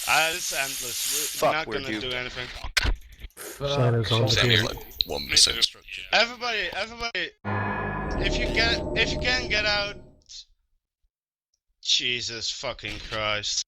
It's endless. We're Fuck, not we're gonna doomed. do anything. Shadows on Same here, the like 1%. Everybody, if you can get out. Jesus fucking Christ.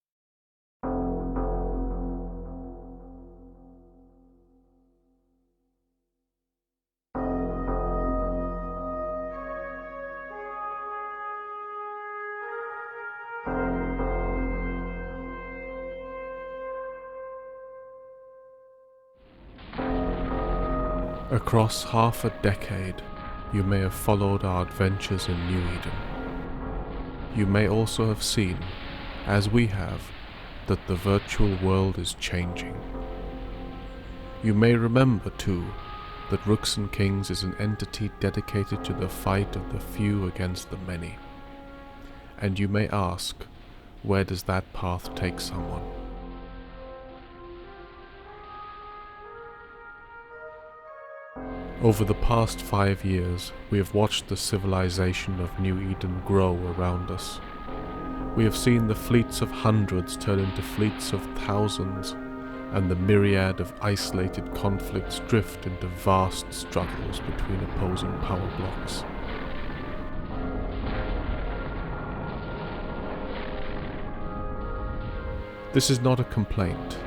Across half a decade, you may have followed our adventures in New Eden. You may also have seen, as we have, that the virtual world is changing. You may remember, too, that Rooks and Kings is an entity dedicated to the fight of the few against the many. And you may ask, where does that path take someone? Over the past 5 years, we have watched the civilization of New Eden grow around us. We have seen the fleets of hundreds turn into fleets of thousands, and the myriad of isolated conflicts drift into vast struggles between opposing power blocks. This is not a complaint.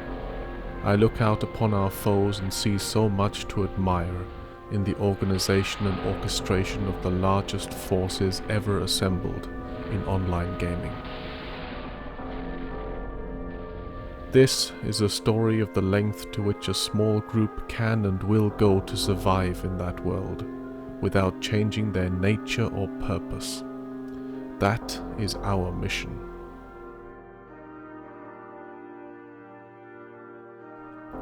I look out upon our foes and see so much to admire in the organization and orchestration of the largest forces ever assembled in online gaming. This is a story of the length to which a small group can and will go to survive in that world, without changing their nature or purpose. That is our mission.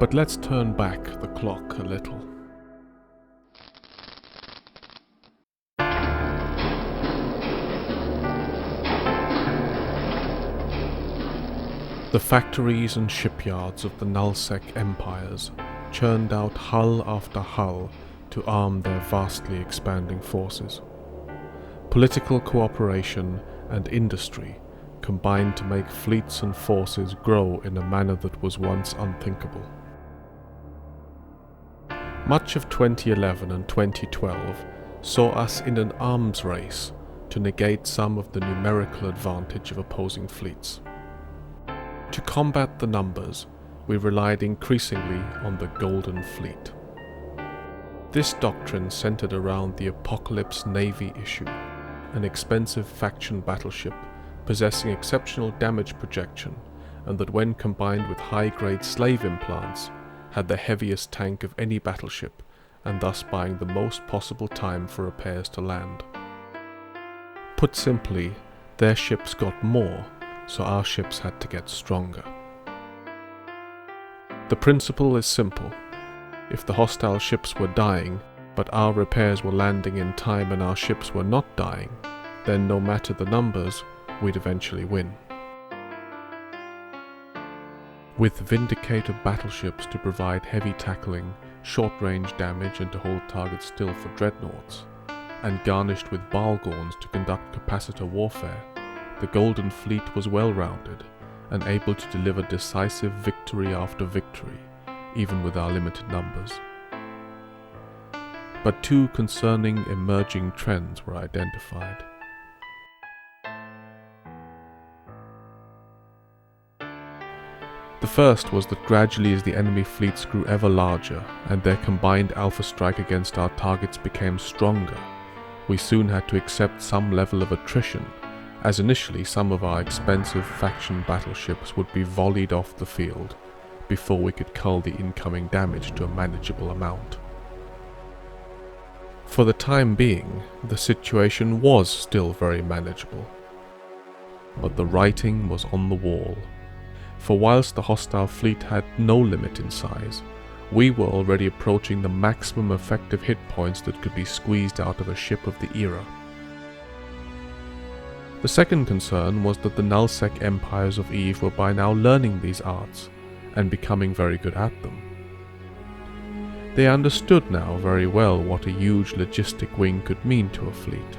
But let's turn back the clock a little. The factories and shipyards of the Nullsec empires churned out hull after hull to arm their vastly expanding forces. Political cooperation and industry combined to make fleets and forces grow in a manner that was once unthinkable. Much of 2011 and 2012 saw us in an arms race to negate some of the numerical advantage of opposing fleets. To combat the numbers, we relied increasingly on the Golden Fleet. This doctrine centered around the Apocalypse Navy issue, an expensive faction battleship possessing exceptional damage projection, and that when combined with high-grade slave implants, had the heaviest tank of any battleship, and thus buying the most possible time for repairs to land. Put simply, their ships got more, so our ships had to get stronger. The principle is simple. If the hostile ships were dying, but our repairs were landing in time and our ships were not dying, then no matter the numbers, we'd eventually win. With Vindicator battleships to provide heavy tackling, short-range damage and to hold targets still for dreadnoughts, and garnished with Balgorns to conduct capacitor warfare, the Golden Fleet was well-rounded and able to deliver decisive victory after victory, even with our limited numbers. But two concerning emerging trends were identified. The first was that gradually as the enemy fleets grew ever larger and their combined alpha strike against our targets became stronger, we soon had to accept some level of attrition, as initially some of our expensive faction battleships would be volleyed off the field before we could cull the incoming damage to a manageable amount. For the time being, the situation was still very manageable, but the writing was on the wall. For whilst the hostile fleet had no limit in size, we were already approaching the maximum effective hit points that could be squeezed out of a ship of the era. The second concern was that the Nullsec empires of Eve were by now learning these arts, and becoming very good at them. They understood now very well what a huge logistic wing could mean to a fleet.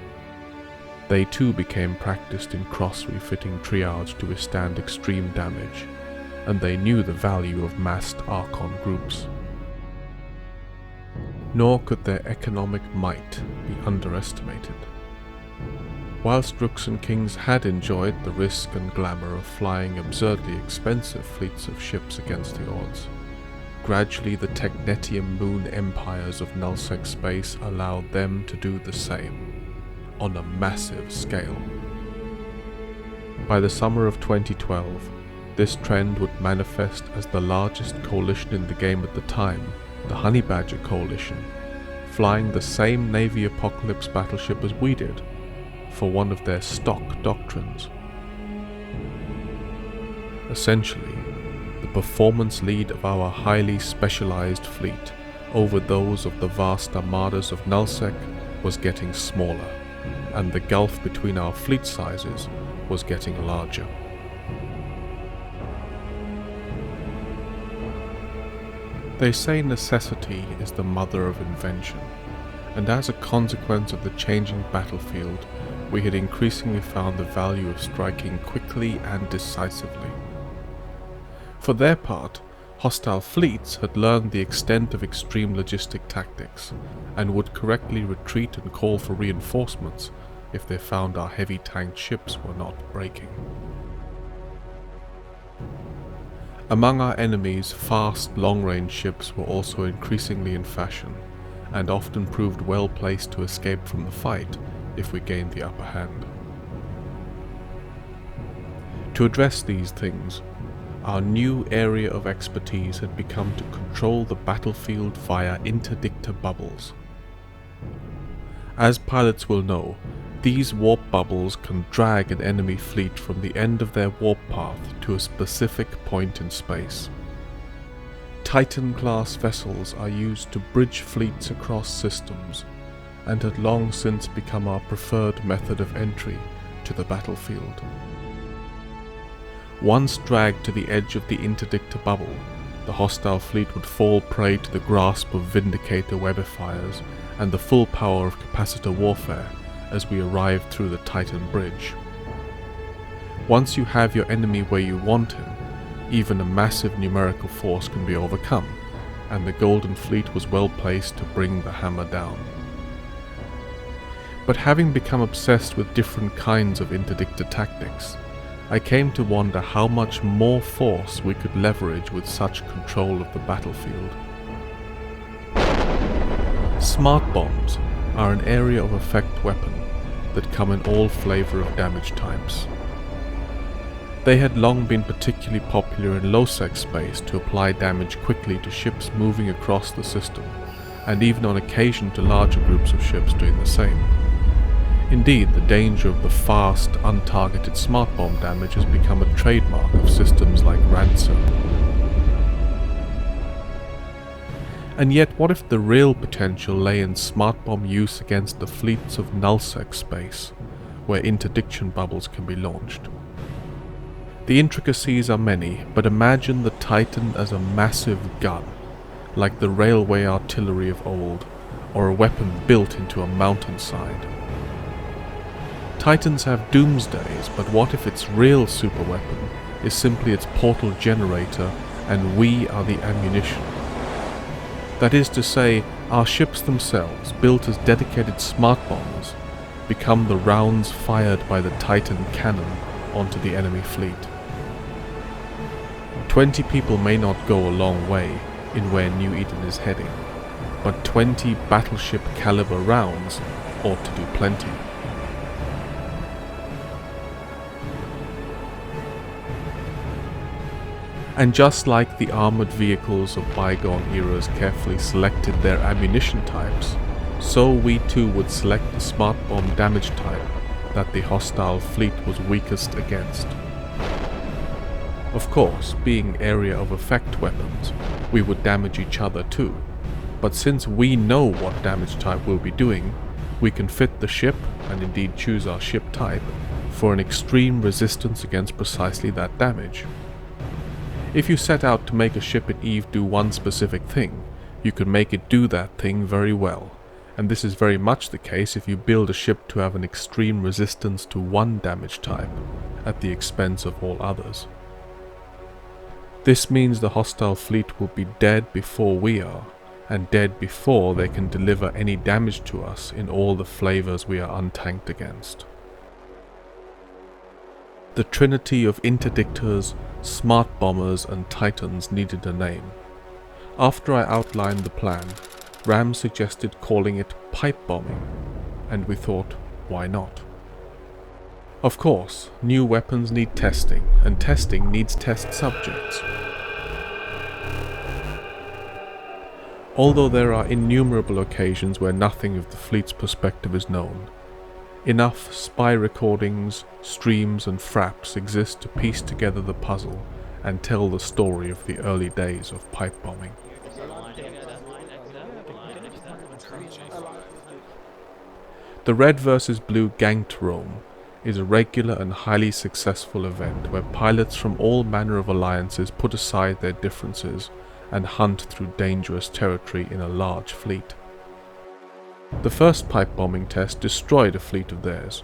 They too became practiced in cross-refitting triage to withstand extreme damage, and they knew the value of massed Archon groups. Nor could their economic might be underestimated. Whilst Rooks and Kings had enjoyed the risk and glamour of flying absurdly expensive fleets of ships against the odds, gradually the Technetium moon empires of nullsec space allowed them to do the same, on a massive scale. By the summer of 2012, this trend would manifest as the largest coalition in the game at the time, the Honey Badger Coalition, flying the same Navy Apocalypse battleship as we did, for one of their stock doctrines. Essentially, the performance lead of our highly specialized fleet over those of the vast armadas of nullsec was getting smaller, and the gulf between our fleet sizes was getting larger. They say necessity is the mother of invention, and as a consequence of the changing battlefield, we had increasingly found the value of striking quickly and decisively. For their part, hostile fleets had learned the extent of extreme logistic tactics, and would correctly retreat and call for reinforcements if they found our heavy tanked ships were not breaking. Among our enemies, fast, long-range ships were also increasingly in fashion, and often proved well placed to escape from the fight if we gained the upper hand. To address these things, our new area of expertise had become to control the battlefield via interdictor bubbles. As pilots will know, these warp bubbles can drag an enemy fleet from the end of their warp path to a specific point in space. Titan-class vessels are used to bridge fleets across systems, and had long since become our preferred method of entry to the battlefield. Once dragged to the edge of the interdictor bubble, the hostile fleet would fall prey to the grasp of Vindicator webifiers and the full power of capacitor warfare as we arrived through the Titan bridge. Once you have your enemy where you want him, even a massive numerical force can be overcome, and the Golden Fleet was well placed to bring the hammer down. But having become obsessed with different kinds of interdictor tactics, I came to wonder how much more force we could leverage with such control of the battlefield. Smart bombs are an area of effect weapon that come in all flavor of damage types. They had long been particularly popular in low-sec space to apply damage quickly to ships moving across the system, and even on occasion to larger groups of ships doing the same. Indeed, the danger of the fast, untargeted smart bomb damage has become a trademark of systems like Ransom. And yet, what if the real potential lay in smart bomb use against the fleets of nullsec space, where interdiction bubbles can be launched? The intricacies are many, but imagine the Titan as a massive gun, like the railway artillery of old, or a weapon built into a mountainside. Titans have doomsdays, but what if its real superweapon is simply its portal generator and we are the ammunition? That is to say, our ships themselves, built as dedicated smart bombs, become the rounds fired by the Titan cannon onto the enemy fleet. 20 people may not go a long way in where New Eden is heading, but 20 battleship caliber rounds ought to do plenty. And just like the armoured vehicles of bygone eras carefully selected their ammunition types, so we too would select the smart bomb damage type that the hostile fleet was weakest against. Of course, being area of effect weapons, we would damage each other too, but since we know what damage type we'll be doing, we can fit the ship, and indeed choose our ship type, for an extreme resistance against precisely that damage. If you set out to make a ship in EVE do one specific thing, you can make it do that thing very well, and this is very much the case if you build a ship to have an extreme resistance to one damage type, at the expense of all others. This means the hostile fleet will be dead before we are, and dead before they can deliver any damage to us in all the flavors we are untanked against. The trinity of interdictors, smart bombers and titans needed a name. After I outlined the plan, Ram suggested calling it pipe bombing, and we thought, why not? Of course, new weapons need testing, and testing needs test subjects. Although there are innumerable occasions where nothing of the fleet's perspective is known, enough spy recordings, streams and fraps exist to piece together the puzzle and tell the story of the early days of pipe bombing. The Red vs. Blue Ganked Rome is a regular and highly successful event where pilots from all manner of alliances put aside their differences and hunt through dangerous territory in a large fleet. The first pipe bombing test destroyed a fleet of theirs.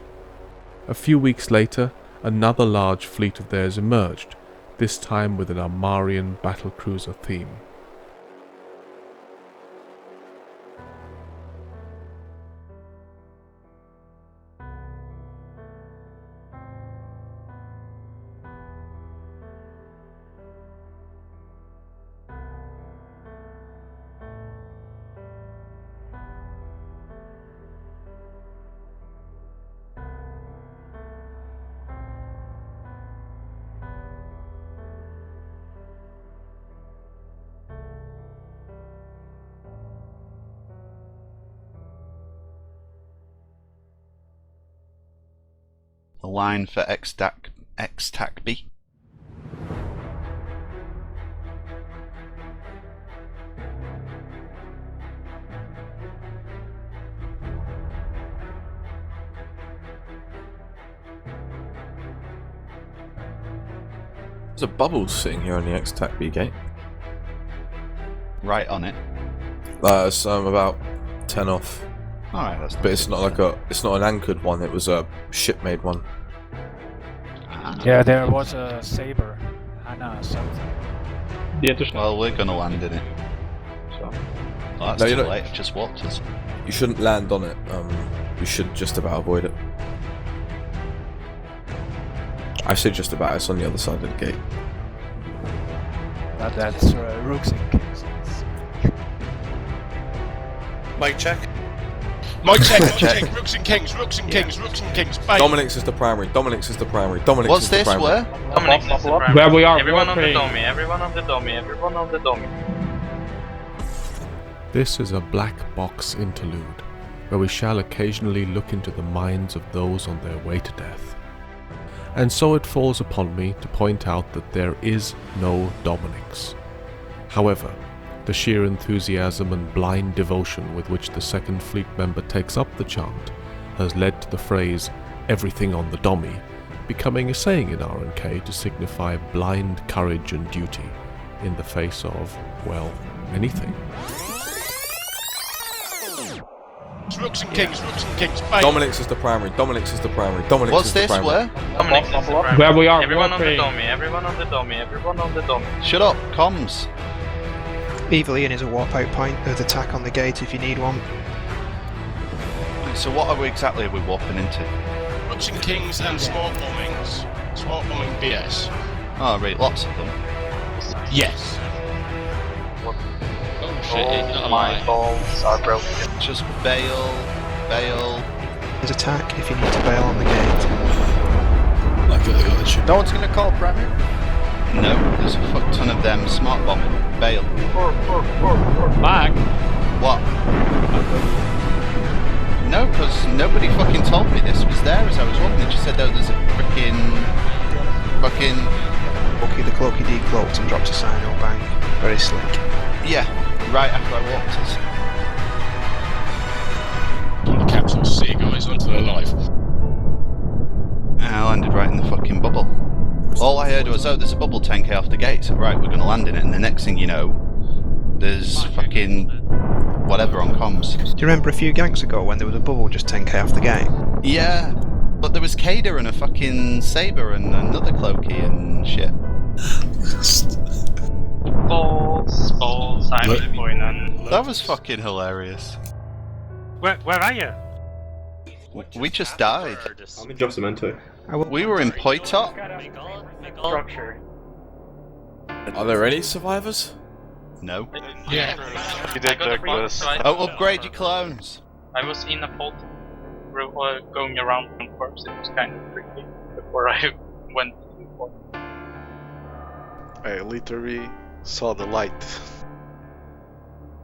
A few weeks later, another large fleet of theirs emerged, this time with an Armarian battlecruiser theme. A line for X-Tac B. There's a bubble sitting here on the X-Tac B gate. Right on it. That's about 10 off. Alright, that's But it's not like it's not an anchored one, it was a ship-made one. Yeah, there was a saber and something. Well, we're gonna land in it. So. Well, that's No, too you're not- late, it just walked us. You shouldn't land on it, you should just about avoid it. I say just about, it's on the other side of the gate. That's Rooks and Kings. Mic check. Mic check, mic check. Rooks and Kings, Rooks and Kings, Rooks and Kings. Bang. Dominic's is the primary, Dominic's is the primary, Dominic's What's is the this? primary. Where? Dominic's is the primary. Where we are Everyone on the warping. dummy, everyone on the dummy, everyone on the dummy. This is a black box interlude, where we shall occasionally look into the minds of those on their way to death. And so it falls upon me to point out that there is no Dominic's. However, the sheer enthusiasm and blind devotion with which the second fleet member takes up the chant has led to the phrase, "everything on the dummy," becoming a saying in R&K to signify blind courage and duty in the face of, well, anything. Rooks and Kings, bang. Dominic's is the primary, Dominic's is the primary, Dominic's What's is the this? primary. Where? Dominic's is the primary. Where we are Everyone on the warping. dummy, everyone on the dummy, everyone on the dummy. Shut up, comms. Evil Ian is a warp out point of attack on the gate if you need one. So what are we exactly warping into? Rooks and Kings and small bombings. Small bombing BS. Oh, right, lots of them. Yes. Oh shit, All my balls are broken. Just bail. There's attack if you need to bail on the gate. Like the other ship. No one's gonna call primary? No, there's a fuck ton of them smart bombing. Bail. Back. What? No, because nobody fucking told me this was there as I was walking. It just said, oh, there's a fucking... Bucky the cloaky decloaked and drops a sign, oh bang. Very slick. Yeah, right after I walked us. On the capsule C, guys, onto their life. And I landed right in the fucking bubble. All I heard was, oh, there's a bubble 10k off the gate. So, right, we're going to land in it. And the next thing you know, there's fucking whatever on comms. Do you remember a few ganks ago when there was a bubble just 10k off the gate? Yeah, but there was Kader and a fucking Saber and another Cloaky and shit. Balls, I'm going on. That was fucking hilarious. Where are you? We just died. I'm in Josamento. We were in Poitop. Structure. Are there any survivors? No. Yeah. You did Oh, upgrade your clones. I was in a fault going around first. It was kind of tricky before I went to the port. I literally saw the light.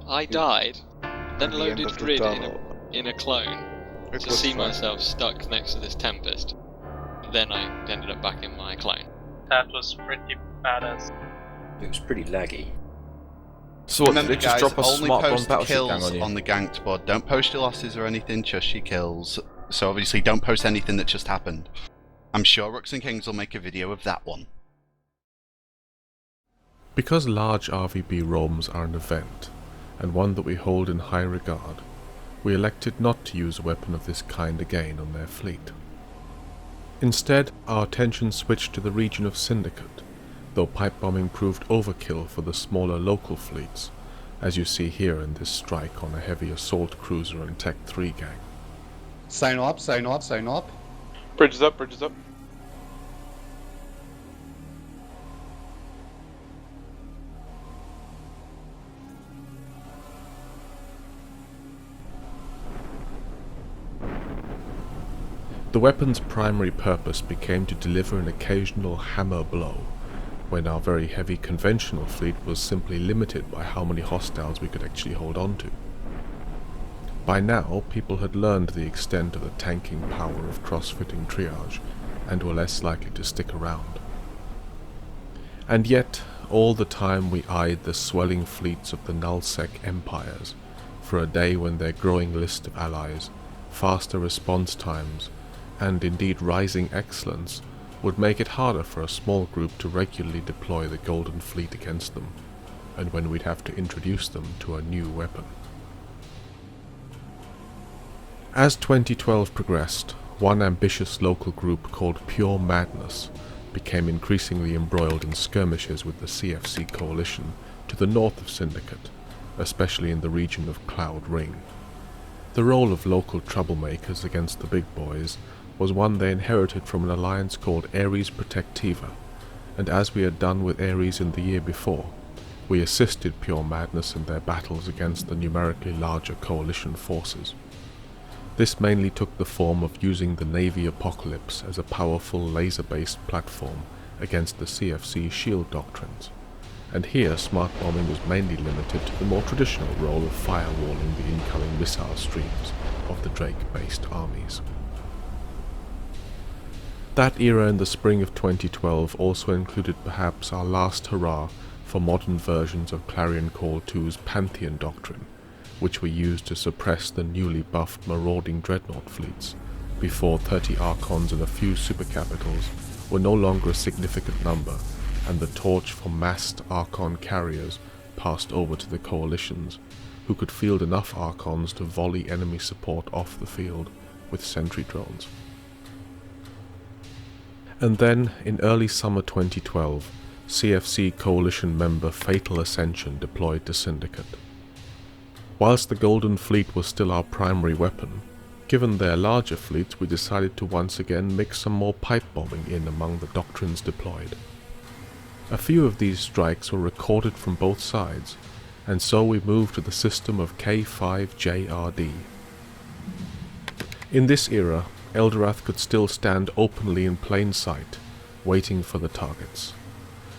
I died, then At the end loaded of the grid tunnel. in a clone It to was see fun. myself stuck next to this Tempest. Then I ended up back in my clone. That was pretty badass. It was pretty laggy. So what, Remember, did they just guys, drop a only smart bomb post the battleship gang kills on you? on the ganked board. Don't post your losses or anything, just your kills. So obviously don't post anything that just happened. I'm sure Rooks and Kings will make a video of that one. Because large RVB roams are an event, and one that we hold in high regard, we elected not to use a weapon of this kind again on their fleet. Instead, our attention switched to the region of Syndicate, though pipe bombing proved overkill for the smaller local fleets, as you see here in this strike on a heavy assault cruiser and Tech 3 gang. Sign up, sign up, sign up. Bridges up, bridges up. The weapon's primary purpose became to deliver an occasional hammer blow, when our very heavy conventional fleet was simply limited by how many hostiles we could actually hold on to. By now, people had learned the extent of the tanking power of cross-fitting triage, and were less likely to stick around. And yet, all the time we eyed the swelling fleets of the nullsec empires, for a day when their growing list of allies, faster response times, and indeed rising excellence, would make it harder for a small group to regularly deploy the Golden Fleet against them, and when we'd have to introduce them to a new weapon. As 2012 progressed, one ambitious local group called Pure Madness became increasingly embroiled in skirmishes with the CFC coalition to the north of Syndicate, especially in the region of Cloud Ring. The role of local troublemakers against the big boys was one they inherited from an alliance called Ares Protectiva, and as we had done with Ares in the year before, we assisted Pure Madness in their battles against the numerically larger coalition forces. This mainly took the form of using the Navy Apocalypse as a powerful laser-based platform against the CFC shield doctrines, and here smart bombing was mainly limited to the more traditional role of firewalling the incoming missile streams of the Drake-based armies. That era in the spring of 2012 also included perhaps our last hurrah for modern versions of Clarion Call 2's Pantheon doctrine, which were used to suppress the newly buffed marauding dreadnought fleets, before 30 Archons and a few supercapitals were no longer a significant number, and the torch for massed Archon carriers passed over to the coalitions, who could field enough Archons to volley enemy support off the field with sentry drones. And then, in early summer 2012, CFC coalition member Fatal Ascension deployed to Syndicate. Whilst the Golden Fleet was still our primary weapon, given their larger fleets we decided to once again mix some more pipe bombing in among the doctrines deployed. A few of these strikes were recorded from both sides, and so we moved to the system of K5JRD. In this era, Eldorath could still stand openly in plain sight, waiting for the targets.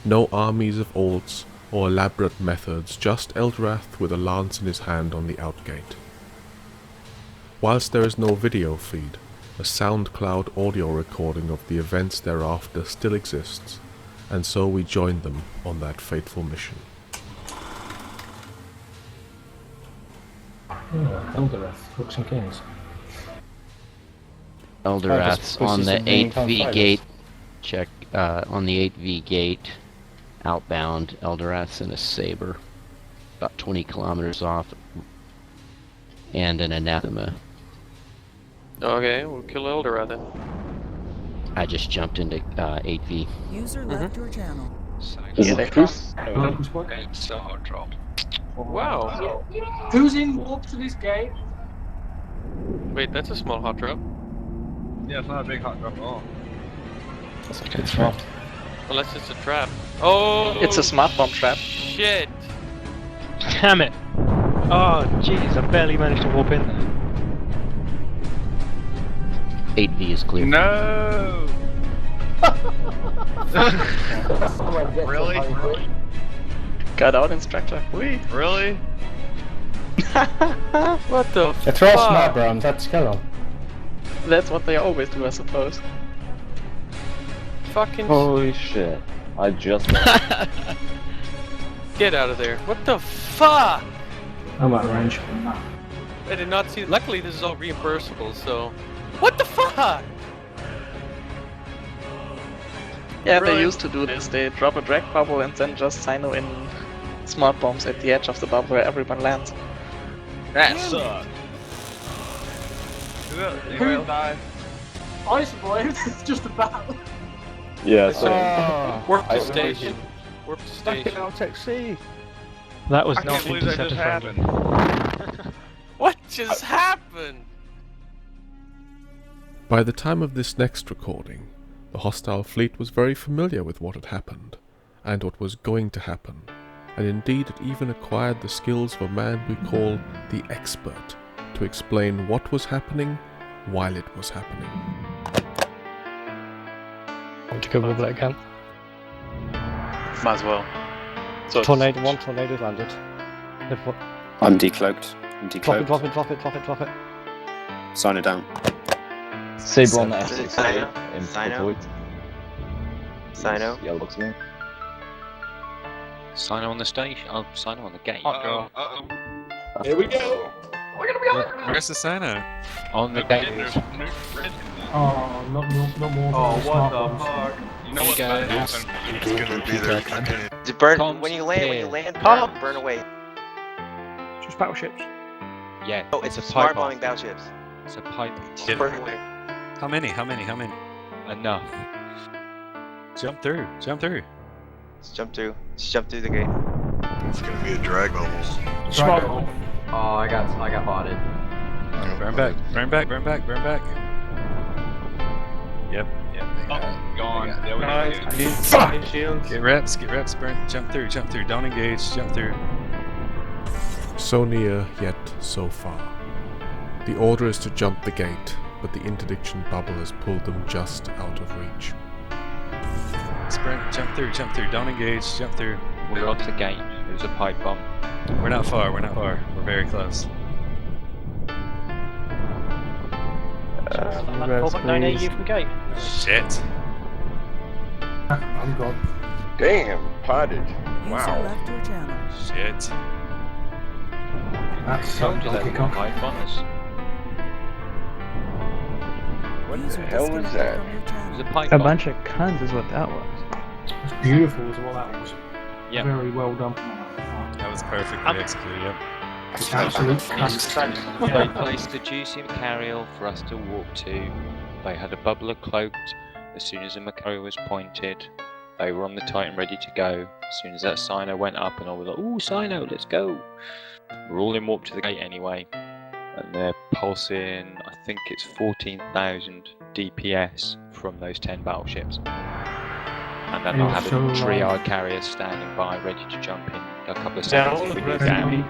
No armies of alts or elaborate methods, just Eldorath with a lance in his hand on the outgate. Whilst there is no video feed, a SoundCloud audio recording of the events thereafter still exists, and so we joined them on that fateful mission. Eldorath, Rooks and Kings. Eldorath's on the 8V gate. Check on the 8V gate. Outbound. Eldorath's in a Saber, about 20 kilometers off, and an Anathema. Okay, we'll kill Eldorath then. I just jumped into 8V. User left your channel. Is it Cruise? It's a hard drop. Wow. Who's in warp to this gate? Wait, that's a small hot drop. Yeah, it's not a big hot drop at all. That's a good trap. Unless it's a trap. Oh! It's a smart bomb trap. Shit! Damn it! Oh, jeez, I barely managed to warp in there. 8V is clear. No! Really? Got out, instructor. Whee! Really? What the It's all fuck? smart bombs, that's Scale. That's what they always do, I suppose. Fucking Holy shit. I just... get out of there. What the fuck? I'm at range. I did not see. Luckily, this is all reimbursable, so. What the fuck? Yeah, Really? they used to do this. They drop a drag bubble and then just sino in smart bombs at the edge of the bubble where everyone lands. That sucks. Anybody else die? I survived, it's just a battle. Yeah, so... Warp to station. Warp to station. That was I not can't believe that just interceptor happened. friendly. What just happened? By the time of this next recording, the hostile fleet was very familiar with what had happened, and what was going to happen, and indeed it even acquired the skills of a man we call the expert, to explain what was happening while it was happening. Want to go bubble it again? Might as well. So One tornado landed. I'm decloaked. I'm decloaked. Drop it. Sign it down. Saber on the S6. Sino? Sino? Yeah, looks me. Sino on the station. Oh, Sino on the gate. Here we go. Where's the Sino? On the gate. Oh, not more. Oh, what smart the bombs. fuck? You know what's gonna happen? It's gonna be there. Just burn Comms when you clear. land, burn away. Just battleships. Yeah. Oh, it's a smart bombing battleships. It's a pipe. Just burn away. How many? Enough. Jump through. Just jump through the gate. It's gonna be a drag almost. Smart bomb. Oh, I got botted. Burn back. Yep. Gone. There we go. Get reps, jump through, don't engage, jump through. So near, yet so far. The order is to jump the gate, but the interdiction bubble has pulled them just out of reach. Sprint, jump through, don't engage, jump through. We're off the gate. There's a pipe bomb. We're not far, we're very close. 4.9 AU from gate. Shit. I'm gone. Damn, potted. Wow. Shit. That's so donkey cock. Pipe bombers. What the hell was that? There's a pipe bomb. bunch of cunts is what that was. It's beautiful as well, that was. Yeah. Very well done. That was perfectly executed, yep. It's absolute classic. They placed the juicy Macarial for us to walk to. They had a bubbler cloaked. As soon as the Macarial was pointed, they were on the Titan ready to go. As soon as that Sino went up and I was like, ooh, Sino, let's go. We're all in warp to the gate anyway. And they're pulsing, I think it's 14,000 DPS from those 10 battleships. And then they'll have a triad carrier standing by ready to jump in a couple of seconds if we need down.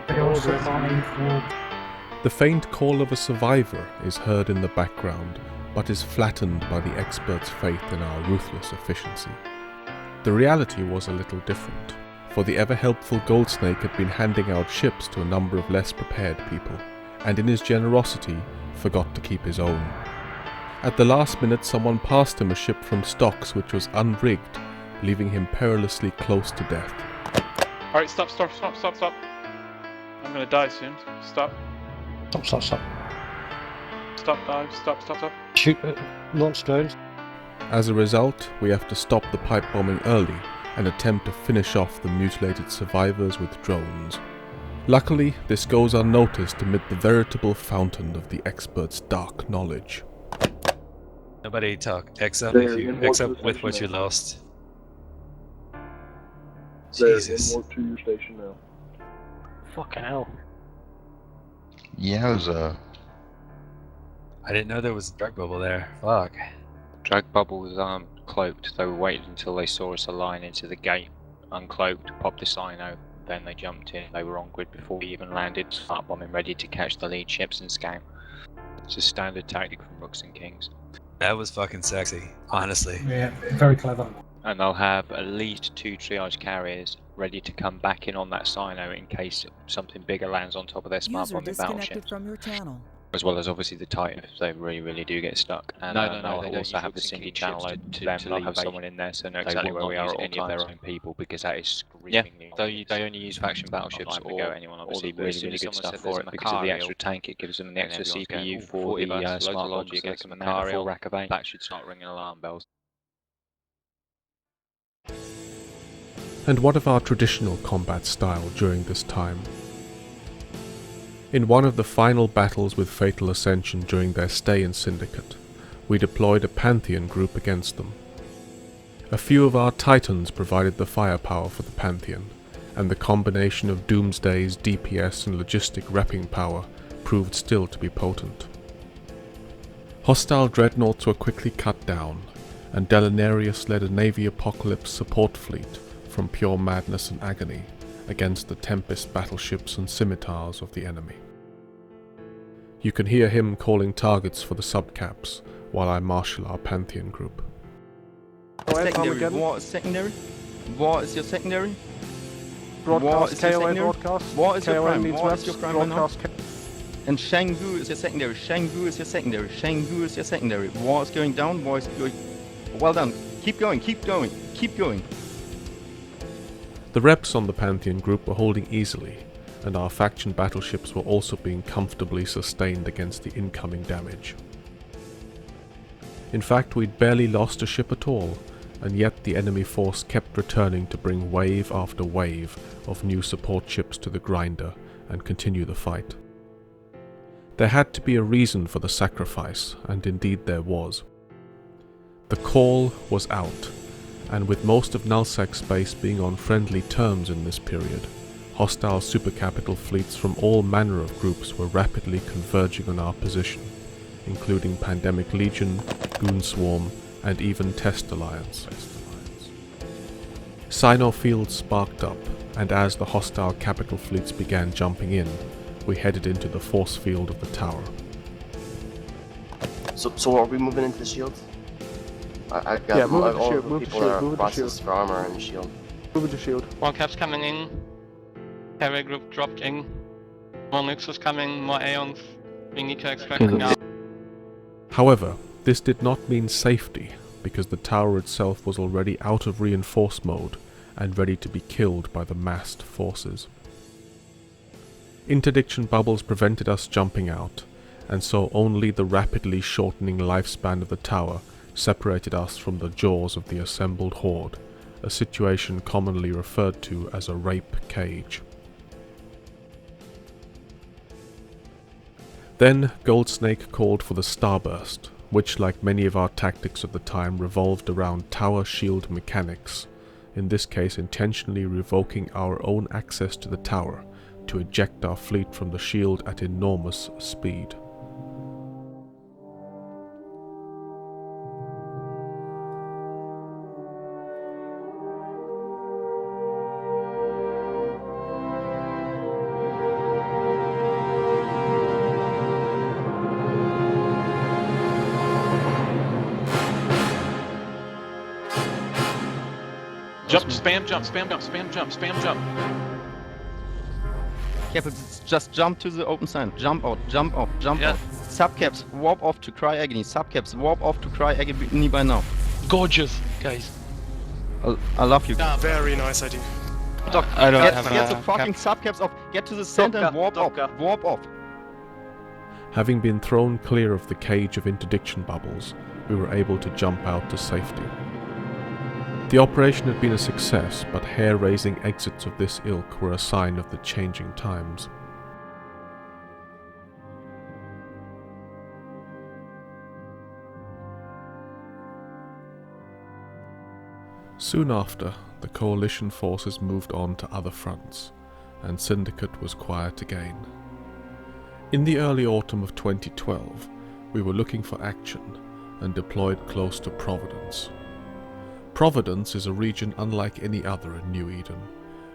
The faint call of a survivor is heard in the background, but is flattened by the expert's faith in our ruthless efficiency. The reality was a little different, for the ever-helpful Goldsnake had been handing out ships to a number of less prepared people, and in his generosity forgot to keep his own. At the last minute someone passed him a ship from stocks which was unrigged, leaving him perilously close to death. Alright, stop. I'm gonna die soon. Stop. Stop, dive. Stop. Shoot, launch drones. As a result, we have to stop the pipe bombing early and attempt to finish off the mutilated survivors with drones. Luckily, this goes unnoticed amid the veritable fountain of the expert's dark knowledge. Nobody talk. X up with what you lost. Jesus. More to your station now. Fucking hell. Yowza. I didn't know there was a drag bubble there. Fuck. Drag bubble was cloaked. They waited until they saw us align into the gate, uncloaked, popped the Sino, then they jumped in. They were on grid before we even landed, start bombing, ready to catch the lead ships and scam. It's a standard tactic from Rooks and Kings. That was fucking sexy, honestly. Yeah, very clever. And they'll have at least 2 triage carriers ready to come back in on that Sino in case something bigger lands on top of their smart bombing battleships. From your channel. As well as obviously the Titan if they really do get stuck. And they'll also have the Cindy channel to them. They'll have someone in there so know exactly where we are at all times. Their own people because that is screamingly. Yeah, they only use faction battleships or anyone obviously, but really good stuff for it because of the extra tank. It gives them the extra CPU for the smart logic. It gets them a full rack of 8. That should start ringing alarm bells. And what of our traditional combat style during this time? In one of the final battles with Fatal Ascension during their stay in Syndicate, we deployed a Pantheon group against them. A few of our Titans provided the firepower for the Pantheon, and the combination of Doomsday's DPS and logistic repping power proved still to be potent. Hostile dreadnoughts were quickly cut down, and Delinarius led a Navy Apocalypse support fleet from pure madness and agony against the Tempest battleships and scimitars of the enemy. You can hear him calling targets for the subcaps while I marshal our Pantheon group. Secondary. What is secondary? What is your secondary? Broadcast, KOA broadcast. What is your KOA prime? means What west, is your prime right now? broadcast. And Shanggu is your secondary. Shanggu is your secondary. Shanggu is your secondary. War is going down. War is going. Well done. Keep going. Keep going. Keep going. The reps on the Pantheon group were holding easily, and our faction battleships were also being comfortably sustained against the incoming damage. In fact, we'd barely lost a ship at all, and yet the enemy force kept returning to bring wave after wave of new support ships to the grinder and continue the fight. There had to be a reason for the sacrifice, and indeed there was. The call was out, and with most of Nullsec space being on friendly terms in this period, hostile supercapital fleets from all manner of groups were rapidly converging on our position, including Pandemic Legion, Goon Swarm, and even Test Alliance. Sino fields sparked up, and as the hostile capital fleets began jumping in, we headed into the force field of the tower. So are we moving into the shield? I've got move all the shield, the move the people shield, are move the processed shield. for armor and shield. Move the shield. One cap's coming in. Carrier group dropped in. More Nexus coming, more Aeons. We need to extract now. However, this did not mean safety, because the tower itself was already out of reinforce mode and ready to be killed by the massed forces. Interdiction bubbles prevented us jumping out, and so only the rapidly shortening lifespan of the tower separated us from the jaws of the assembled horde, a situation commonly referred to as a rape cage. Then Goldsnake called for the Starburst, which, like many of our tactics of the time, revolved around tower shield mechanics, in this case intentionally revoking our own access to the tower to eject our fleet from the shield at enormous speed. Jump, spam jump, spam jump, spam jump, spam jump. Caps, just jump to the open sign. Jump out, jump out, jump out. Subcaps, warp off to Cry Agony. Subcaps, warp off to Cry Agony by now. Gorgeous, guys. I love you. Very nice idea. Doc, I don't get have the a fucking subcaps off. Get to the center and warp off. Warp off. Having been thrown clear of the cage of interdiction bubbles, we were able to jump out to safety. The operation had been a success, but hair-raising exits of this ilk were a sign of the changing times. Soon after, the coalition forces moved on to other fronts, and Syndicate was quiet again. In the early autumn of 2012, we were looking for action and deployed close to Providence. Providence is a region unlike any other in New Eden,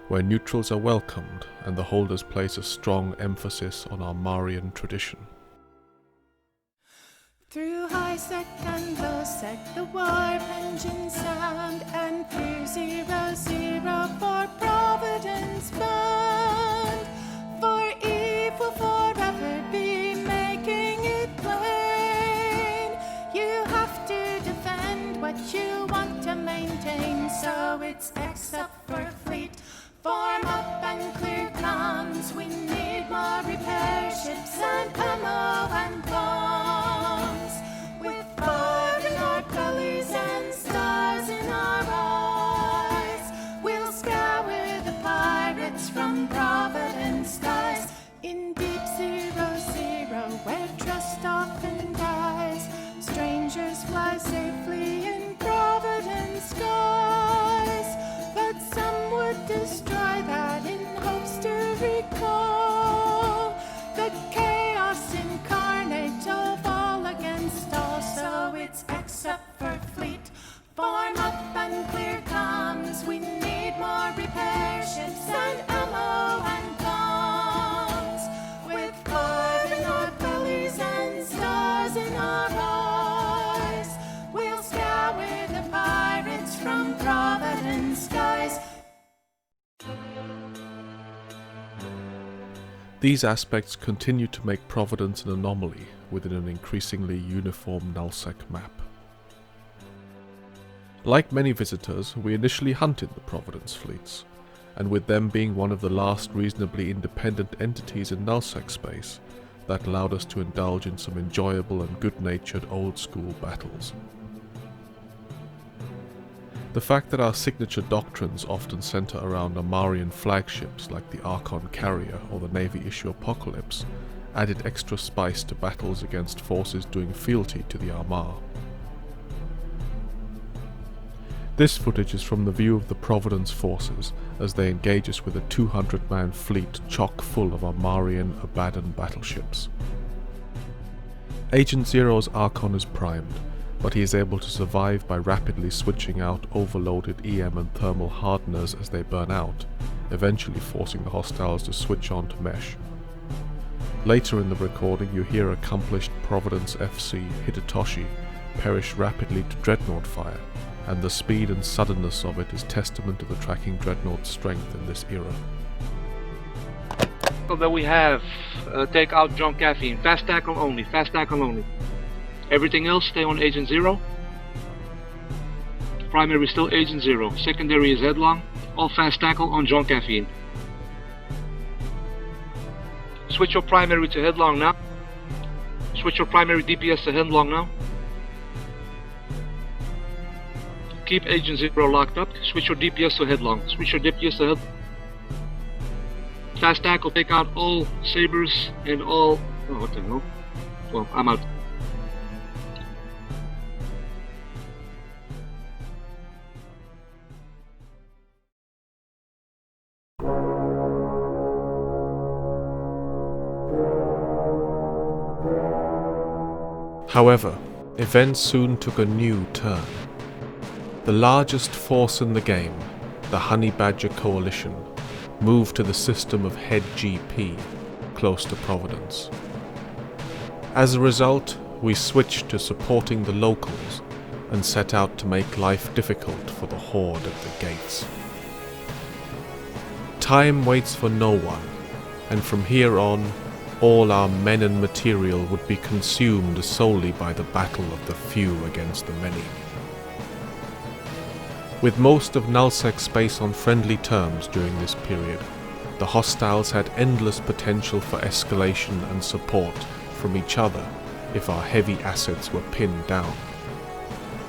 where neutrals are welcomed and the holders place a strong emphasis on our Marian tradition. Through high sec and low sec, the warp engine sound, and through 0, 0 for Providence bound. For Eve will forever be making it plain. You have to defend what you want to maintain, so it's X up for fleet. Form up and clear comms. We need more repair ships and ammo and bombs. With fire in our bellies and stars in our eyes, we'll scour the pirates from Providence skies. In deep 0, 0, where trust often dies, strangers fly safely in Providence skies. But some would destroy that in hopes to recall the chaos incarnate of all against all. So it's X up for fleet. Form up and clear comms. We need more repair ships and ammo and bombs. With fire in our bellies and stars in our eyes, we'll scour the pirates from Providence skies. These aspects continue to make Providence an anomaly within an increasingly uniform nullsec map. Like many visitors, we initially hunted the Providence fleets, and with them being one of the last reasonably independent entities in nullsec space, that allowed us to indulge in some enjoyable and good-natured old-school battles. The fact that our signature doctrines often center around Amarian flagships like the Archon Carrier or the Navy issue Apocalypse added extra spice to battles against forces doing fealty to the Armar. This footage is from the view of the Providence forces as they engage us with a 200-man fleet chock full of Armarian Abaddon battleships. Agent Zero's Archon is primed, but he is able to survive by rapidly switching out overloaded EM and thermal hardeners as they burn out, eventually forcing the hostiles to switch on to mesh. Later in the recording you hear accomplished Providence FC Hidetoshi perish rapidly to Dreadnought fire, and the speed and suddenness of it is testament to the tracking Dreadnought's strength in this era. That we have, take out John Caffeine, fast tackle only, fast tackle only. Everything else stay on Agent Zero. Primary still Agent Zero, secondary is headlong, all fast tackle on John Caffeine. Switch your primary to headlong now. Switch your primary DPS to headlong now. Keep Agent Zero locked up. Switch your DPS to headlong. Switch your DPS to headlong. Fast tackle, take out all sabers and all... Oh, what the hell? Well, I'm out. However, events soon took a new turn. The largest force in the game, the Honey Badger Coalition, moved to the system of Head GP, close to Providence. As a result, we switched to supporting the locals and set out to make life difficult for the Horde at the gates. Time waits for no one, and from here on, all our men and material would be consumed solely by the battle of the few against the many. With most of nullsec space on friendly terms during this period, the hostiles had endless potential for escalation and support from each other if our heavy assets were pinned down.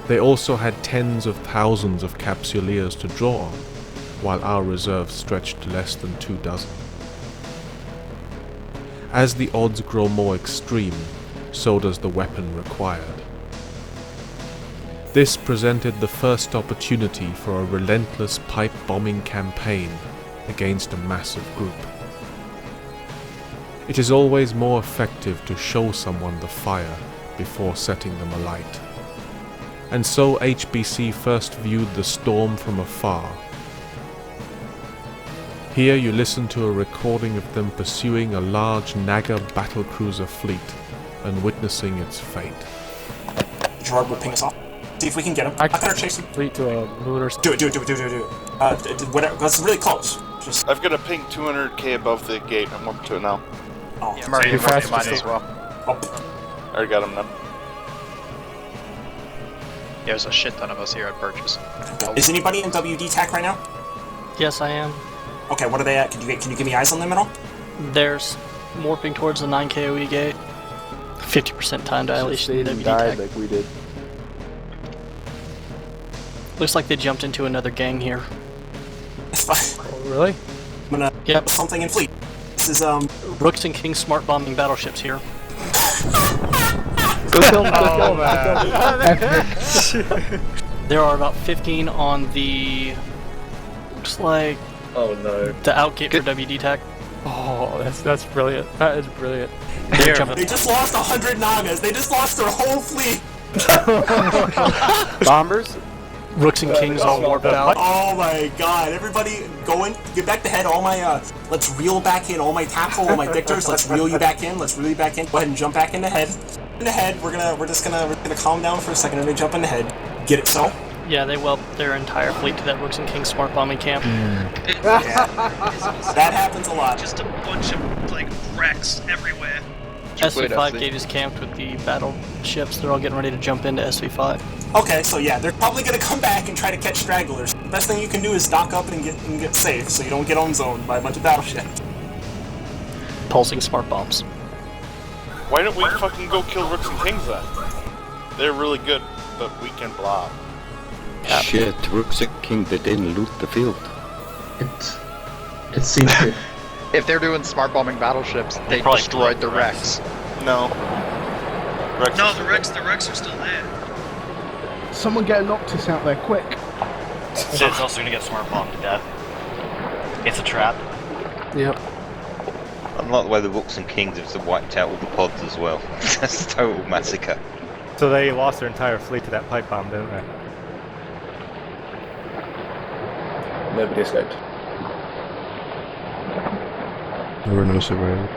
They also had tens of thousands of capsuleers to draw on, while our reserves stretched to less than 2 dozen. As the odds grow more extreme, so does the weapon required. This presented the first opportunity for a relentless pipe bombing campaign against a massive group. It is always more effective to show someone the fire before setting them alight. And so HBC first viewed the storm from afar. Here you listen to a recording of them pursuing a large Naga battlecruiser fleet and witnessing its fate. Gerard will ping us off. See if we can get him. I gotta chase him. Fleet to a lunar. Do it. Whatever. That's really close. Just. I've got a ping 200k above the gate. I'm up to it now. Oh, yeah, mine as well. Oh. I already got him now. There's a shit ton of us here at Purchase. Is anybody in WD TAC right now? Yes, I am. Okay, what are they at? Can you give me eyes on them at all? There's warping towards the 9 KOE gate. 50% time dilation. They died like we did. Looks like they jumped into another gang here. It's fine. Oh, really? I'm gonna Yep. something in fleet. This is Rooks and Kings smart bombing battleships here. Go kill them, go kill them. There are about 15 on the... looks like... oh no. the outgate for WD TAC. Oh, that's brilliant. That is brilliant. They just lost 100 Nagas. They just lost their whole fleet. Bombers? Rooks and Kings all warped out. Oh my god, everybody go in, get back to head, all my, let's reel back in, all my tackle, all my victors, let's reel you back in, Go ahead and jump back into head. We're gonna calm down for a second and then jump into head. Get it, so? Yeah, they whelped their entire fleet to that Rooks and Kings smart bombing camp. Yeah. That happens a lot. Just a bunch of, like, wrecks everywhere. SV5 gate is camped with the battleships. They're all getting ready to jump into SV5. Okay, so yeah, they're probably gonna come back and try to catch stragglers. The best thing you can do is dock up and get safe, so you don't get on zoned by a bunch of battleships. Pulsing smart bombs. Why don't we fucking go kill Rooks and Kings then? They're really good, but we can blob. Shit, Rooks and King, they didn't loot the field. It seems to. If they're doing smart bombing battleships, they destroyed the wrecks. No. No, the wrecks are still there. Someone get a Noctis out there, quick. It's also gonna get smart bombed to death. It's a trap. Yep. I like the way the Rooks and Kings have wiped out all the pods as well. That's a total massacre. So they lost their entire fleet to that pipe bomb, didn't they? Nobody escaped. There were no survivors.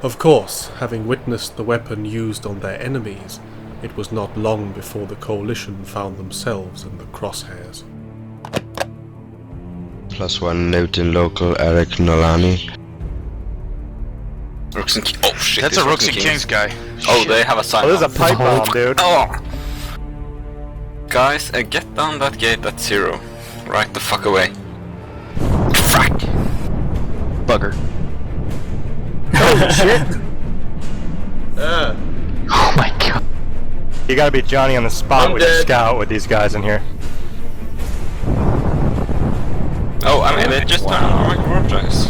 Of course, having witnessed the weapon used on their enemies, it was not long before the coalition found themselves in the crosshairs. +1 note in local Eric Nolani. Rooks and Kings. Oh shit, that's a Rooks and Kings guy. Oh, they have a sign. Oh, there's a pipe bomb, dude. Oh! Guys, get down that gate at 0. Right the fuck away. Fuck! Bugger. Holy shit! Oh my god. You gotta be Johnny on the spot with your scout with these guys in here. Oh, I mean, they just turned on my vortex.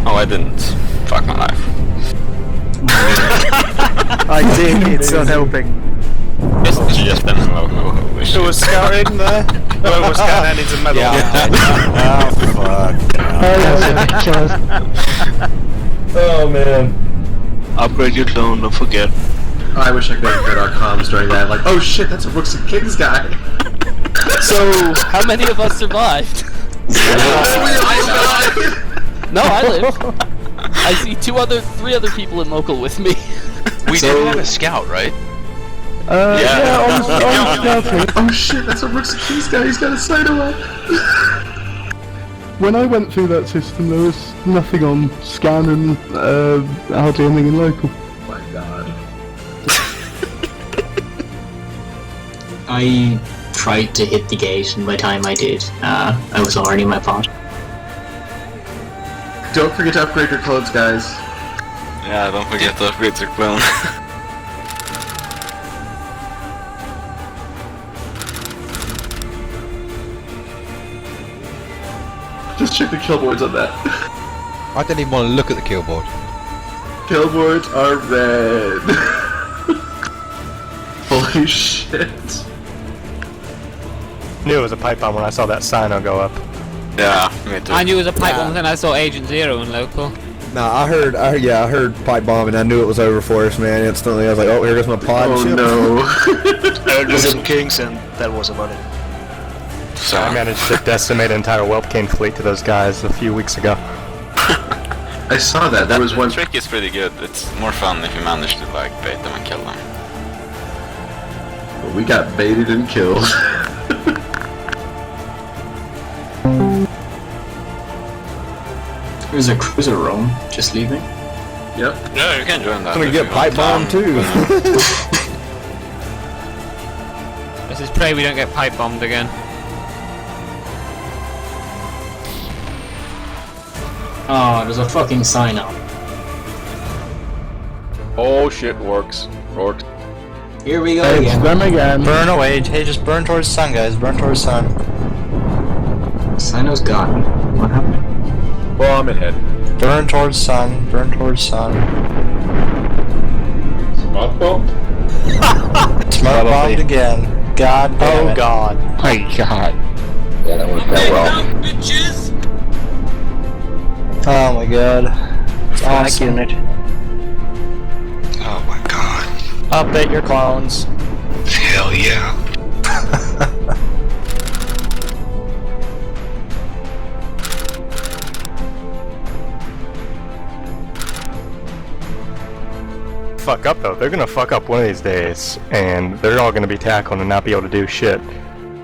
Oh, I didn't. Fuck my life. I did, it's not helping. Just been holy shit. There was scouting there. Well, was scouting into metal. Yeah. Oh man. Upgrade your clone, don't forget. I wish I could have heard our comms during that. Like, oh shit, that's a Rooks and Kings guy. So, how many of us survived? No, I live. I see 3 other people in local with me. We did have a scout, right? Yeah, on scouting. Oh shit, that's a Rooks and Kings guy. He's got a sighter on. When I went through that system, there was nothing on scan and hardly anything in local. Oh my god. I tried to hit the gate, and by the time I did, I was already in my pod. Don't forget to upgrade your clothes, guys. Yeah, don't forget to upgrade your clone. Just check the kill boards on that. I don't even want to look at the kill board. Kill boards are red. Holy shit. Knew it was a pipe bomb when I saw that Sino go up. Yeah, me too. I knew it was a pipe bomb, then I saw Agent Zero in local. Nah, I heard pipe bomb, and I knew it was over for us, man. Instantly, I was like, oh, here goes my pod. Oh ship. no. There's some kings, and that was about it. So I managed to decimate an entire Whelpcane fleet to those guys a few weeks ago. I saw that. There was one. The trick is pretty good. It's more fun if you manage to like bait them and kill them. We got baited and killed. There's a cruiser roam, just leaving. Yep. Yeah, you can join that. I'm gonna get pipe bomb too. Let's just pray we don't get pipe bombed again. Oh, there's a fucking sign up. Oh shit, works. Works. Here we go It's again. them again. Burn away. Hey, just burn towards the sun, guys. Burn towards the sun. Sino's gone. What happened? Well, I'm ahead. Burn towards the sun. Burn towards the sun. Smoke bomb? Smoke bombed again. God damn it. God. My God. Yeah, that worked out well. Oh my god. It's awesome. Unit. Oh my god. Update your clones. Hell yeah. Fuck up though. They're gonna fuck up one of these days, and they're all gonna be tackled and not be able to do shit.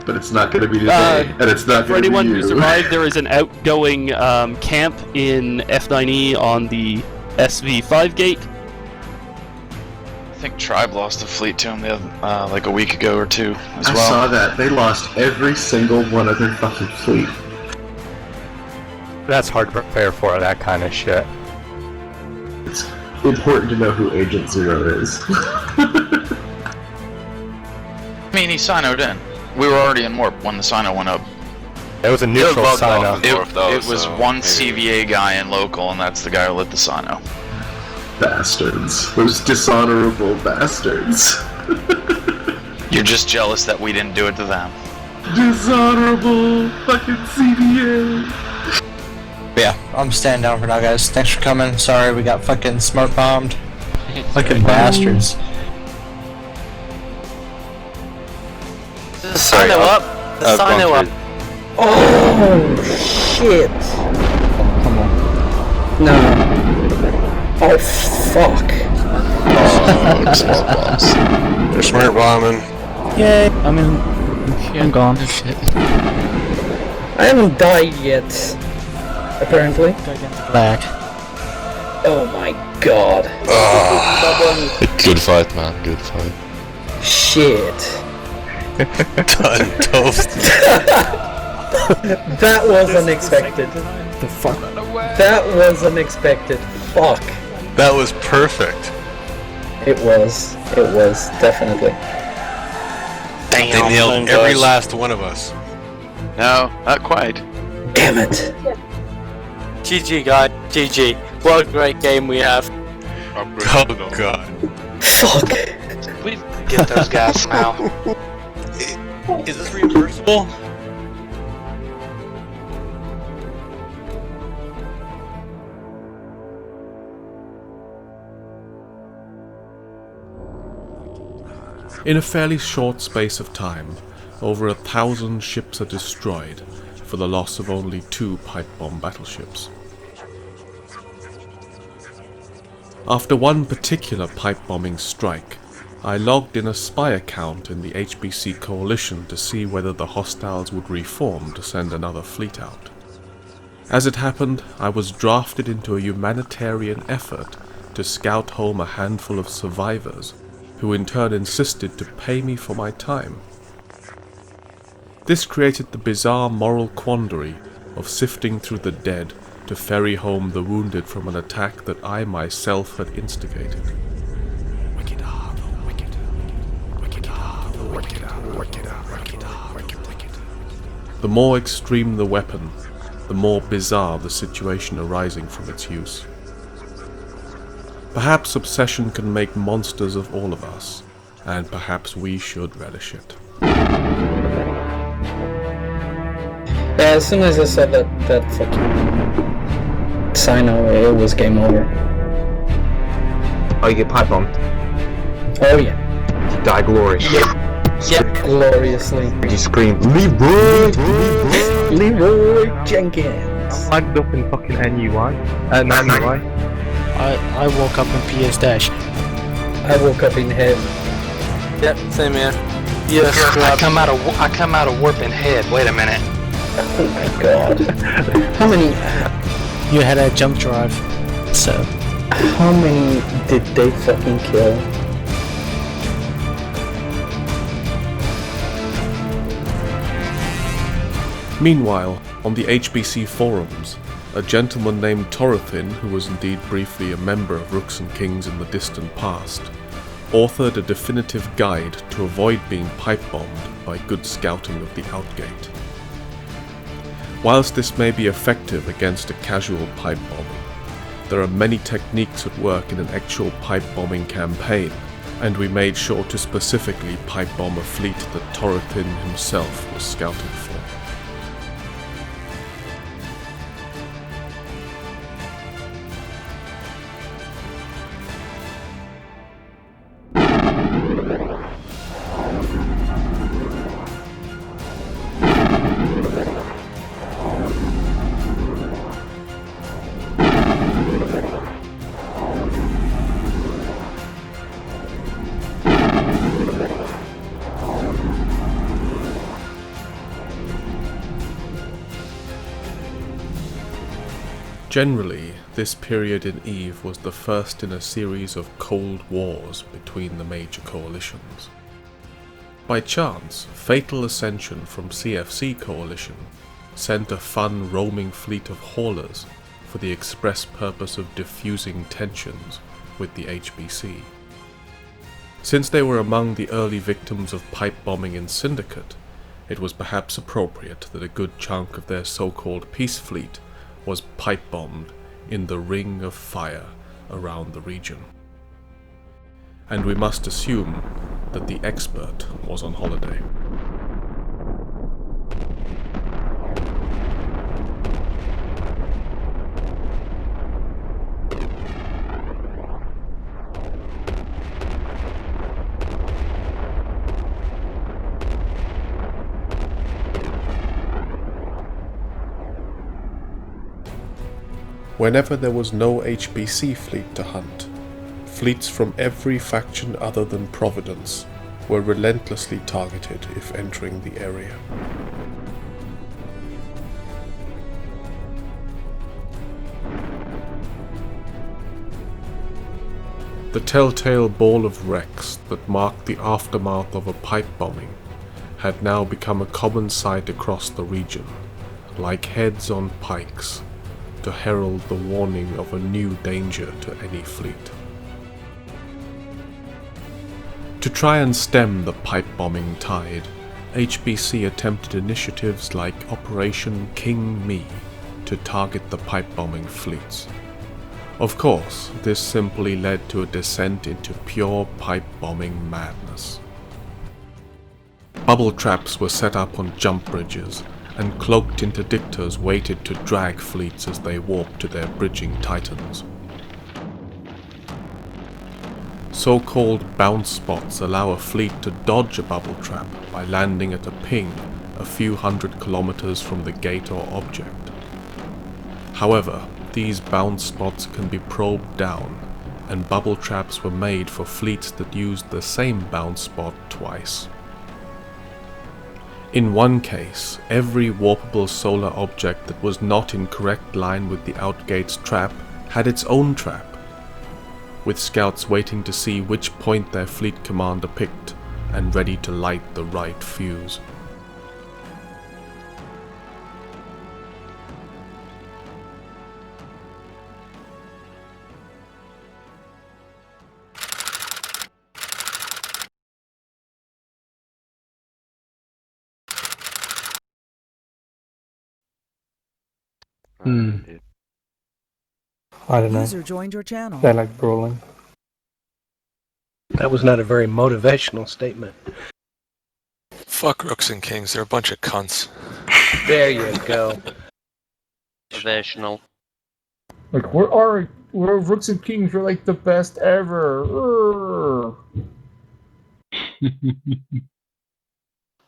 But it's not gonna be today, and it's not For gonna anyone be who you. survived, there is an outgoing camp in F9E on the SV5 gate. I think Tribe lost a fleet to him the other, like a week ago or two as I well. saw that. They lost every single one of their fucking fleet. That's hard to prepare for, that kind of shit. It's important to know who Agent Zero is. I mean, he sinoed in. We were already in warp when the sino went up. It was a neutral Sino. It was one CVA guy in local, and that's the guy who lit the sino. Bastards. Those dishonorable bastards. You're just jealous that we didn't do it to them. Dishonorable fucking CVA. Yeah, I'm standing down for now, guys. Thanks for coming. Sorry, we got fucking smoke bombed. Fucking bastards. The sino up. The sino up. Oh shit! Come on. No. Oh fuck. Oh, smart bombs. They're smart bombing. Yay! I'm gone. Shit. I haven't died yet. Apparently. Back. Oh my god. Good fight, man. Good fight. Shit. Done toast. That was unexpected. The fuck? That was unexpected. Fuck. That was perfect. It was. It was, definitely. They nailed every last one of us. No, not quite. Damn it. GG, guys. GG. What a great game we have. Oh god. Fuck. Please get those guys now. Is this reimbursable? In a fairly short space of time, over 1,000 ships are destroyed for the loss of only 2 pipe bomb battleships. After one particular pipe bombing strike, I logged in a spy account in the HBC Coalition to see whether the hostiles would reform to send another fleet out. As it happened, I was drafted into a humanitarian effort to scout home a handful of survivors, who in turn insisted to pay me for my time. This created the bizarre moral quandary of sifting through the dead to ferry home the wounded from an attack that I myself had instigated. Wicked are the wicked. Wicked are the wicked. Wicked are wicked. Wicked. The more extreme the weapon, the more bizarre the situation arising from its use. Perhaps obsession can make monsters of all of us, and perhaps we should relish it. Yeah, as soon as I saw that fucking sign over, it was game over. Oh, you get pipe bombed. Oh yeah. You die gloriously. Yeah, gloriously. You scream, Leroy! Leroy Jenkins. I landed up in fucking NUI. NUI. I woke up in PS Dash. I woke up in head. Yep, same here. Yes, I come out of warp in head. Wait a minute. Oh my god. How many? You had a jump drive, so. How many did they fucking kill? Meanwhile, on the HBC forums, a gentleman named Torothin, who was indeed briefly a member of Rooks and Kings in the distant past, authored a definitive guide to avoid being pipe-bombed by good scouting of the outgate. Whilst this may be effective against a casual pipe bombing, there are many techniques at work in an actual pipe bombing campaign, and we made sure to specifically pipe bomb a fleet that Torothin himself was scouting for. Generally, this period in EVE was the first in a series of cold wars between the major coalitions. By chance, Fatal Ascension from CFC Coalition sent a fun roaming fleet of haulers for the express purpose of diffusing tensions with the HBC. Since they were among the early victims of pipe bombing in Syndicate, it was perhaps appropriate that a good chunk of their so-called peace fleet was pipe-bombed in the ring of fire around the region. And we must assume that the expert was on holiday. Whenever there was no HBC fleet to hunt, fleets from every faction other than Providence were relentlessly targeted if entering the area. The telltale ball of wrecks that marked the aftermath of a pipe bombing had now become a common sight across the region, like heads on pikes, to herald the warning of a new danger to any fleet. To try and stem the pipe bombing tide, HBC attempted initiatives like Operation King Me to target the pipe bombing fleets. Of course, this simply led to a descent into pure pipe bombing madness. Bubble traps were set up on jump bridges, and cloaked interdictors waited to drag fleets as they warped to their bridging titans. So-called bounce spots allow a fleet to dodge a bubble trap by landing at a ping a few hundred kilometers from the gate or object. However, these bounce spots can be probed down, and bubble traps were made for fleets that used the same bounce spot twice. In one case, every warpable solar object that was not in correct line with the outgate's trap had its own trap, with scouts waiting to see which point their fleet commander picked and ready to light the right fuse. I don't know. User joined your channel. They like brawling. That was not a very motivational statement. Fuck Rooks and Kings, they're a bunch of cunts. There you go. Motivational. Like, we're Rooks and Kings, we're like the best ever.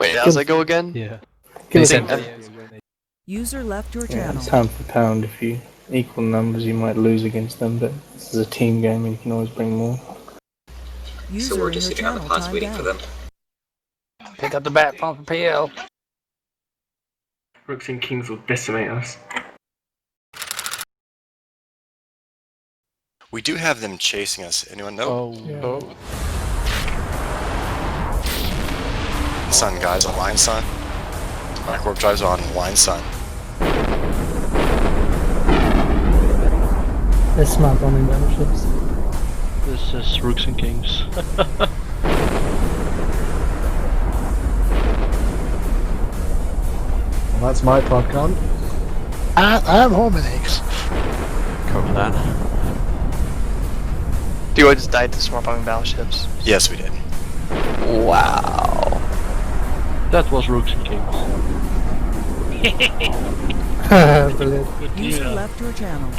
Wait, how's that go again? Yeah. User left your Yeah, channel. it's pound for pound. If you equal numbers, you might lose against them, but this is a team game and you can always bring more. User So we're in just your sitting on the channel pods timed waiting out. for them. Pick up the bat pump for PL. Rooks and Kings will decimate us. We do have them chasing us. Anyone know? Sun guys on line sun. Micro drives on line sun. There's smart bombing battleships. This is Rooks and Kings. Well, that's my popcorn. I have hominigs. Cover that. You all just died to smart bombing battleships. Yes, we did. Wow. That was Rooks and Kings. Brilliant. User left your channel.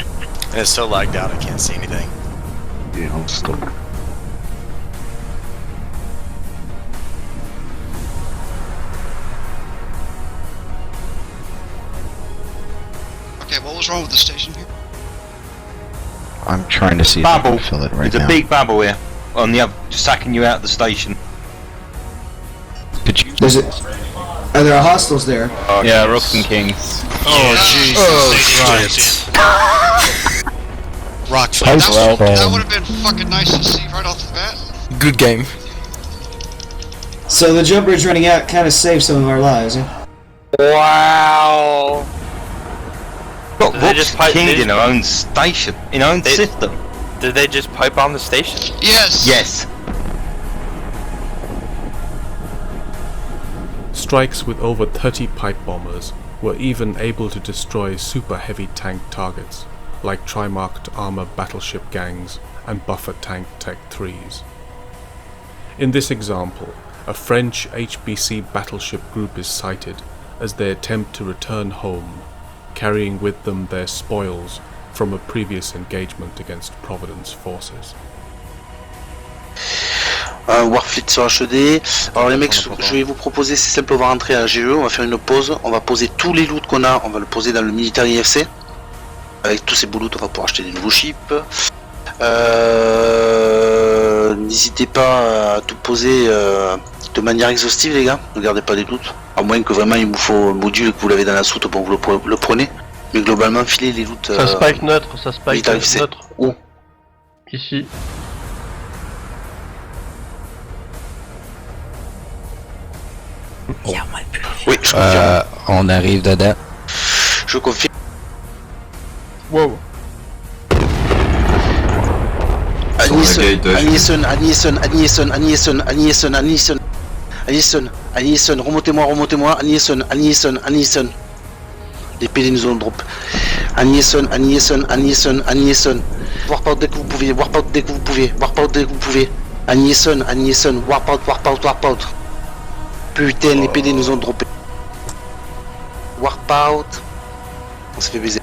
And it's so lagged out I can't see anything. Yeah, I'm stuck. Okay, what was wrong with the station here? I'm trying to see if I Bubble. can fill it right There's now. a big bubble here. On the other, sacking you out of the station. Could you? There's it. Are there hostiles there? Yeah, Rooks and Kings. Oh Jesus! Rock, that would have been fucking nice to see right off the bat. Good game. So the jump bridge running out kind of saved some of our lives, huh? Wow. Got Did they just pipe- King they- in our own station, in our own system. Did they just pipe bomb the station? Yes! Yes. Strikes with over 30 pipe bombers were even able to destroy super heavy tank targets, like tri-marked armor battleship gangs and buffer tank Tech 3s. In this example, a French HBC battleship group is sighted as they attempt to return home, carrying with them their spoils from a previous engagement against Providence forces. Warfleet sur HED. Alors les mecs, ce que je vais vous proposer, c'est simple, on va rentrer à GE, on va faire une pause, on va poser tous les loots qu'on a, on va le poser dans le Military FC. Avec tous ces beaux loots, on va pouvoir acheter des nouveaux ships. N'hésitez pas à tout poser de manière exhaustive, les gars, ne gardez pas des doutes. À moins que vraiment il vous faut un module et que vous l'avez dans la soute, bon vous le prenez. Mais globalement, filez les loots. Ça spike neutre, ça spike Military FC. neutre. Où? Ici. Oui, je confirme. On arrive dedans. Je confirme. Wow. Anisson, remontez-moi, Anisson. Les PD nous ont drop. Anisson. Warpout dès que vous pouvez, Anisson, warpout. Putain, les PD nous ont droppé. Warpout. On s'est fait baiser.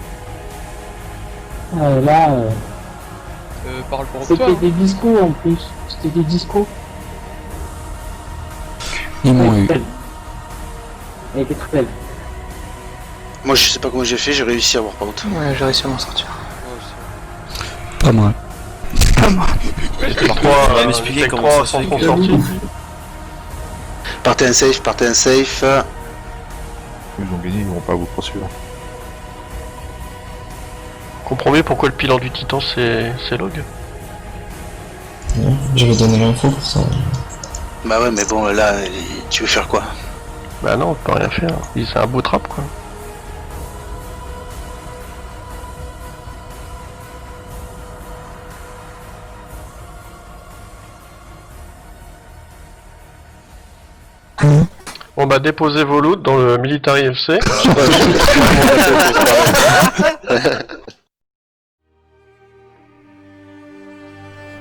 Là, Parle pour toi. c'était des discos en plus. C'était des discos. Ils m'ont eu. Elle était très belle. Moi je sais pas comment j'ai fait, j'ai réussi à warpout. Ouais, j'ai réussi à m'en sortir. Pas moi. On va m'expliquer comment ça se fait que... Partez un safe. Ils ont gagné, ils vont pas vous poursuivre. Comprenez pourquoi le pilote du Titan c'est Log. J'avais donné l'info pour ça. Bah ouais, mais bon, là, tu veux faire quoi? Bah non, on peut rien faire. C'est un beau trap quoi. Bon bah déposez vos loots dans le Military FC.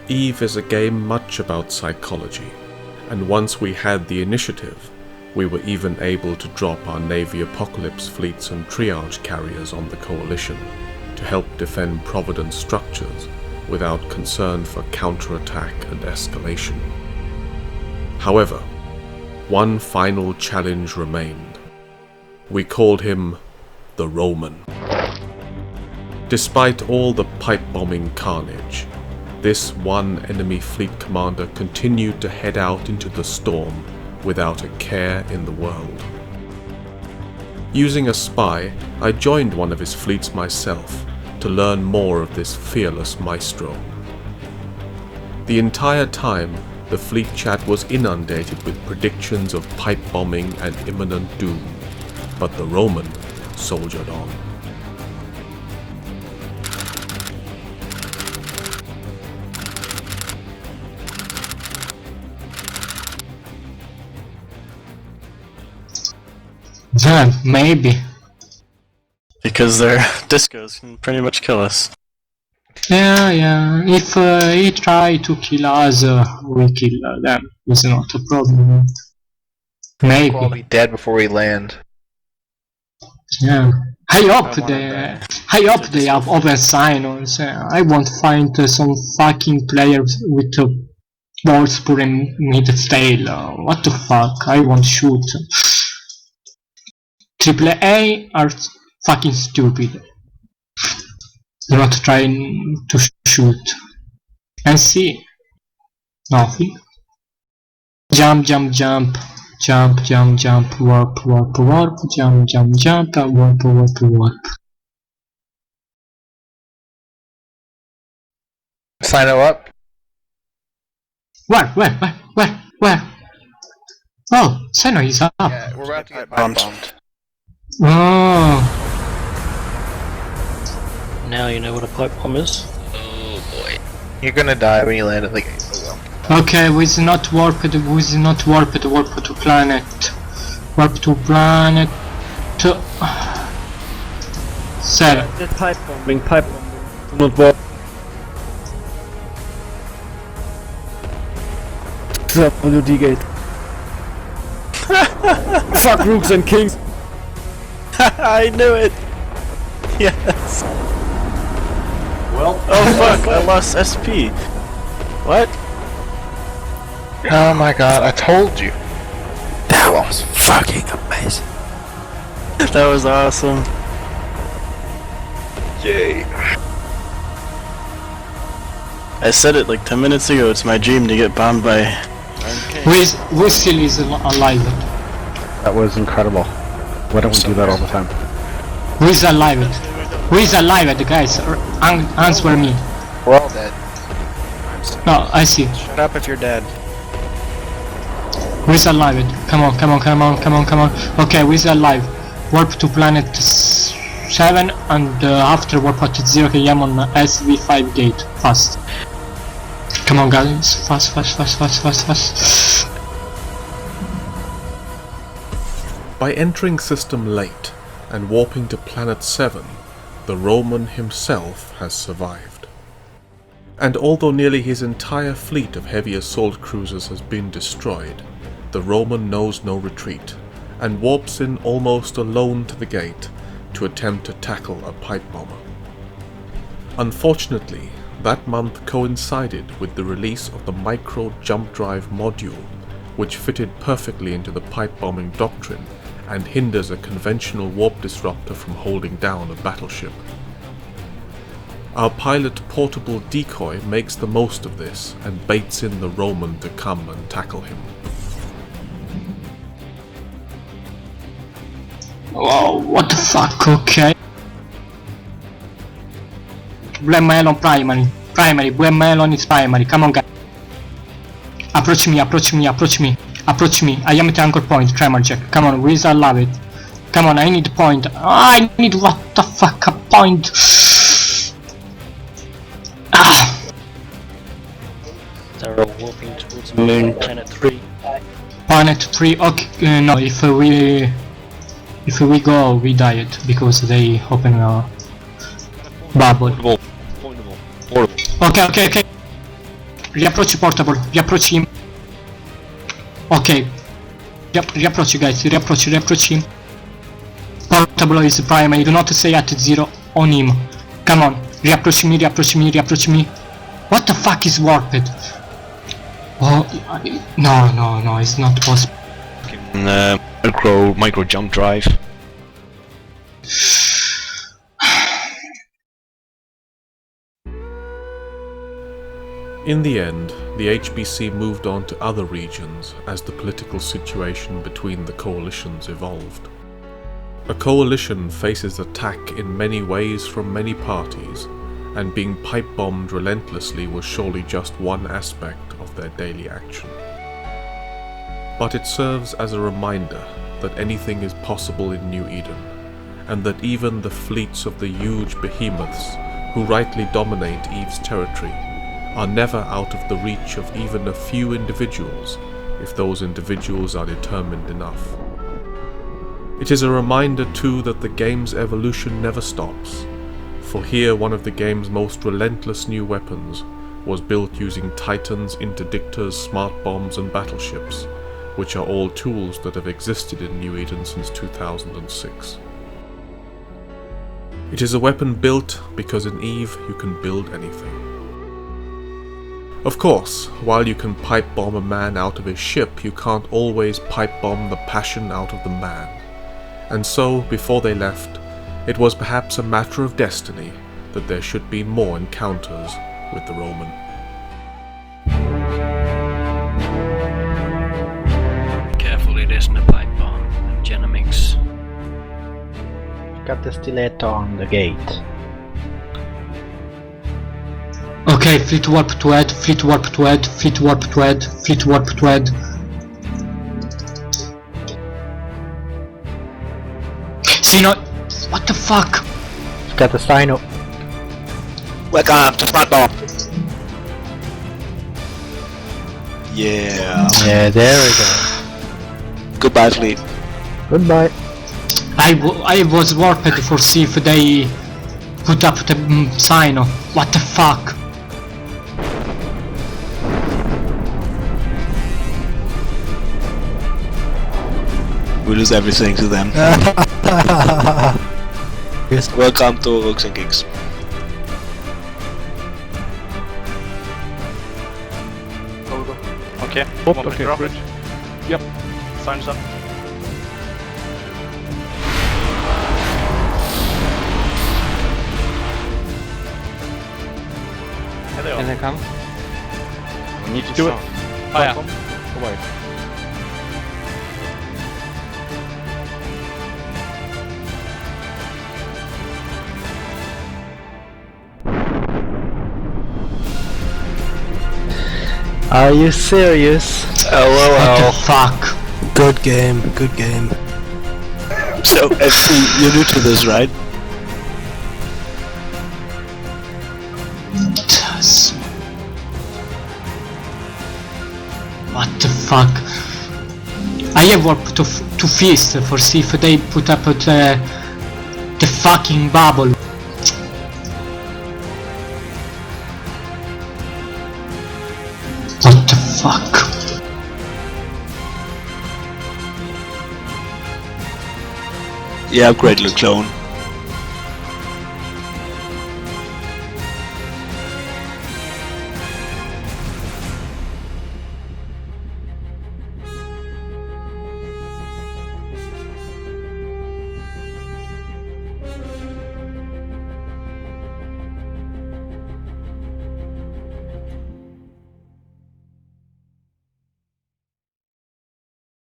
EVE is a game much about psychology, and once we had the initiative, we were even able to drop our Navy Apocalypse fleets and triage carriers on the Coalition to help defend Providence structures without concern for counterattack and escalation. However, one final challenge remained. We called him the Roman. Despite all the pipe bombing carnage, this one enemy fleet commander continued to head out into the storm without a care in the world. Using a spy, I joined one of his fleets myself to learn more of this fearless maestro. The entire time, the fleet chat was inundated with predictions of pipe bombing and imminent doom, but the Roman soldiered on. Yeah, maybe. Because their discos can pretty much kill us. Yeah. If he try to kill us, we kill them. It's not a problem. Maybe. We'll all be dead before we land. Yeah. I hope they have open signals. I won't find some fucking players with balls put in mid-tail. What the fuck? I won't shoot. AAA are fucking stupid. They're not trying to shoot. And see. Nothing. Jump. Jump, warp, jump, warp. Sign up. Where? Oh, Senna is up. Yeah, we're about to get bombed. Oh. Now you know what a pipe bomb is? Oh boy. You're gonna die when you land at the gate. Okay, we is not warped to planet. Warp to planet. Sir. It's pipe bombing. Do not warp. WD gate. Fuck Rooks and Kings. I knew it. Yes. Well. Oh fuck! I lost SP. What? Oh my god! I told you. That was fucking amazing. That was awesome. Yay! I said it like 10 minutes ago. It's my dream to get bombed by. We still is alive. That was incredible. Why don't we do that all the time? Who is alive? Who is alive, guys? Answer me. We're all dead. No, I see. Shut up if you're dead. Who is alive? Come on. Okay, who is alive? Warp to planet 7 and after warp at 0 km on SV5 gate. Fast. Come on guys, fast. By entering system late and warping to planet 7, the Roman himself has survived. And although nearly his entire fleet of heavy assault cruisers has been destroyed, the Roman knows no retreat, and warps in almost alone to the gate to attempt to tackle a pipe bomber. Unfortunately, that month coincided with the release of the micro jump drive module, which fitted perfectly into the pipe bombing doctrine and hinders a conventional warp disruptor from holding down a battleship. Our pilot portable decoy makes the most of this and baits in the Roman to come and tackle him. Wow, what the fuck, okay. Blue Melon primary, Blue Melon is primary, come on guys. Approach me, I am at anchor point, tremor check, come on, Wizard love it. Come on, I need a point, I need what the fuck, a point. They're all warping towards moon, planet 3. Planet 3, okay, no, if we go, we died, because they open a bubble. Portable. Okay. Reapproach portable. Reapproach him. Okay. Reapproach guys. Reapproach him. Portable is primary. Do not stay at 0 on him. Come on. Reapproach me. What the fuck is warped? Oh, no, it's not possible. Micro jump drive. In the end, the HBC moved on to other regions as the political situation between the coalitions evolved. A coalition faces attack in many ways from many parties, and being pipe-bombed relentlessly was surely just one aspect of their daily action. But it serves as a reminder that anything is possible in New Eden, and that even the fleets of the huge behemoths who rightly dominate Eve's territory are never out of the reach of even a few individuals if those individuals are determined enough. It is a reminder too that the game's evolution never stops, for here one of the game's most relentless new weapons was built using titans, interdictors, smart bombs and battleships, which are all tools that have existed in New Eden since 2006. It is a weapon built because in Eve you can build anything. Of course, while you can pipe bomb a man out of his ship, you can't always pipe bomb the passion out of the man. And so, before they left, it was perhaps a matter of destiny that there should be more encounters with the Roman. Careful, it isn't a pipe bomb. Genomics. Got the stiletto on the gate. Okay, fleet warp to head. Sino, what the fuck? Got the Sino. Welcome to Front Door. Yeah. Yeah, there we go. Goodbye, fleet. Goodbye. I was warped for see if they put up the Sino. What the fuck? We lose everything to them. Welcome to Rooks and Kings. Okay. Okay, bridge. Yep. Signs up. Can they come? We need to Do it. Oh yeah. Away. Are you serious? What the fuck? Good game, good game. So, FC, you're new to this, right? What the fuck? I have warped to Feast for see if they put up the fucking bubble. What the fuck? Yeah, great little clone.